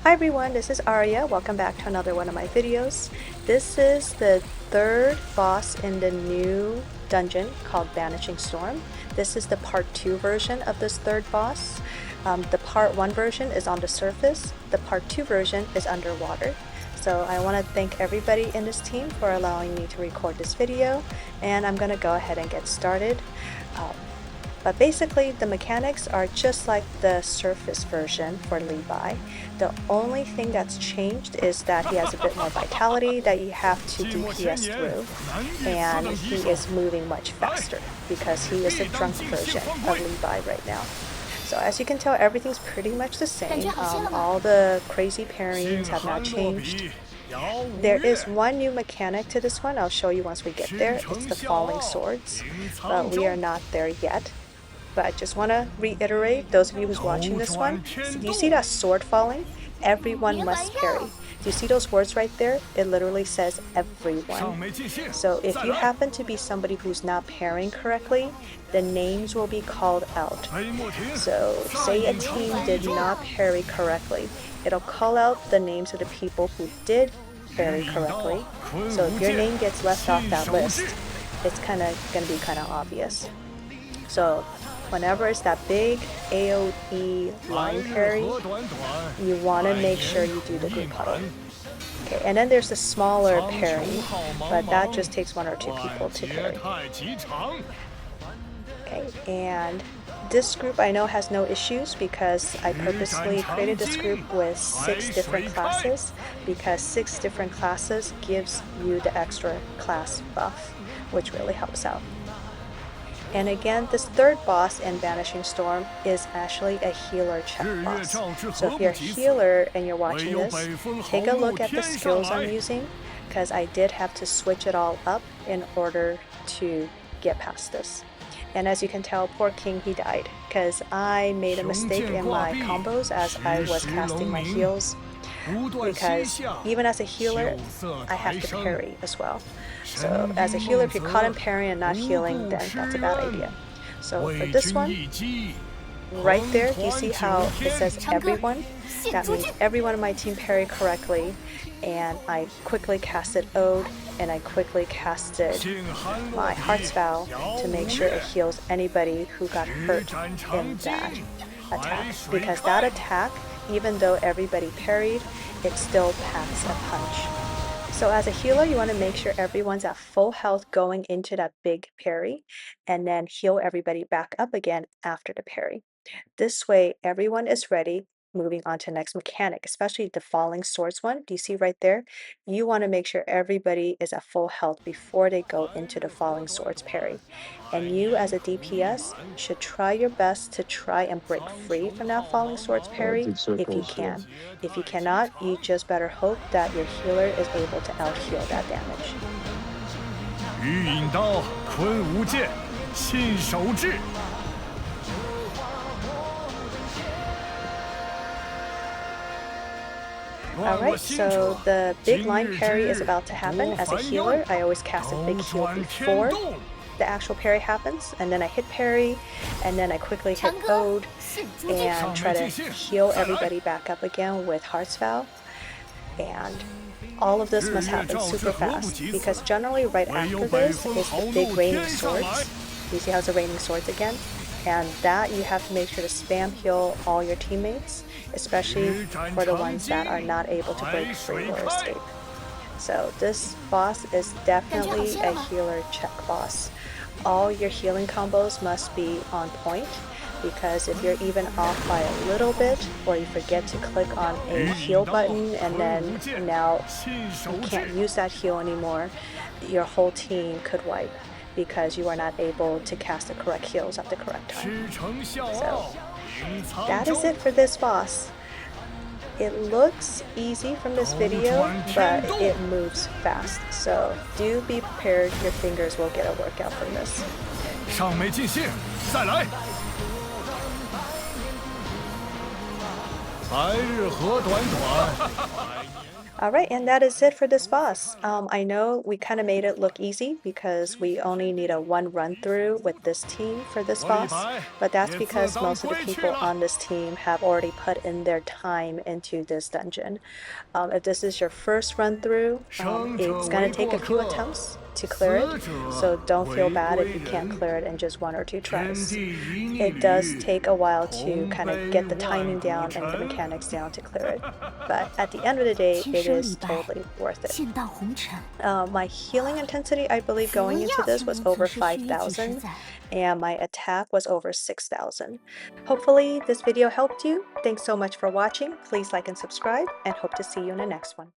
Hi everyone, this is Arriea. Welcome back to another one of my videos. This is the third boss in the new dungeon called Banishing Storm. This is the part 2 version of this third boss. The part 1 version is on the surface. The part 2 version is underwater. So I want to thank everybody in this team for allowing me to record this video, and I'm going to go ahead and get started. But basically, the mechanics are just like the surface version for Li Bai. The only thing that's changed is that he has a bit more vitality that you have to DPS through, and he is moving much faster because he is a drunk version of Li Bai right now. So as you can tell, everything's pretty much the same. All the crazy pairings have not changed. There is one new mechanic to this one. I'll show you once we get there. It's the falling swords, but we are not there yet. But I just want to reiterate, those of you who's watching this one, do you see that sword falling? Everyone must parry. Do you see those words right there? It literally says everyone. So if you happen to be somebody who's not parrying correctly, the names will be called out. So say a team did not parry correctly, it'll call out the names of the people who did parry correctly. So if your name gets left off that list, it's going to be kind of obvious. So whenever it's that big AoE line parry, you want to make sure you do the group huddle. Okay, and then there's the smaller parry, but that just takes 1 or 2 people to parry. Okay, and this group I know has no issues because I purposely created this group with 6 different classes, because 6 different classes gives you the extra class buff, which really helps out. And again, this third boss in Banishing Storm is actually a healer check boss. So if you're a healer and you're watching this, take a look at the skills I'm using, because I did have to switch it all up in order to get past this. And as you can tell, poor King, he died, because I made a mistake in my combos as I was casting my heals. Because even as a healer, I have to parry as well. So as a healer, if you're caught in parrying and not healing, then that's a bad idea. So for this one, right there, you see how it says everyone? That means everyone in my team parried correctly, and I quickly casted Ode, and I quickly casted my Heart's Vow to make sure it heals anybody who got hurt in that attack. Because that attack, even though everybody parried, it still packs a punch. So as a healer, you want to make sure everyone's at full health going into that big parry, and then heal everybody back up again after the parry. This way, everyone is ready. Moving on to the next mechanic, especially the falling swords one. Do you see right there? You want to make sure everybody is at full health before they go into the falling swords parry. And you as a DPS should try your best to try and break free from that falling swords parry if you can. If you cannot, you just better hope that your healer is able to out-heal that damage. Alright, so the big line parry is about to happen. As a healer, I always cast a big heal before the actual parry happens, and then I hit parry, and then I quickly hit Ode and try to heal everybody back up again with Heart's Vow. And all of this must happen super fast, because generally right after this is the big raining swords. You see how it's a raining swords again? And that you have to make sure to spam heal all your teammates, especially for the ones that are not able to break free or escape. So this boss is definitely a healer check boss. All your healing combos must be on point, because if you're even off by a little bit, or you forget to click on a heal button and then now you can't use that heal anymore, your whole team could wipe, because you are not able to cast the correct heals at the correct time. So that is it for this boss. It looks easy from this video, but it moves fast. So do be prepared, your fingers will get a workout from this. Alright, and that is it for this boss. I know we kind of made it look easy because we only need a one run through with this team for this boss, but that's because most of the people on this team have already put in their time into this dungeon. If this is your first run through, it's going to take a few attempts to clear it, so don't feel bad if you can't clear it in just one or two tries. It does take a while to kind of get the timing down and the mechanics down to clear it, but at the end of the day, it is totally worth it. My healing intensity, I believe, going into this was over 5,000, and my attack was over 6,000. Hopefully this video helped you. Thanks so much for watching. Please like and subscribe, and hope to see you in the next one.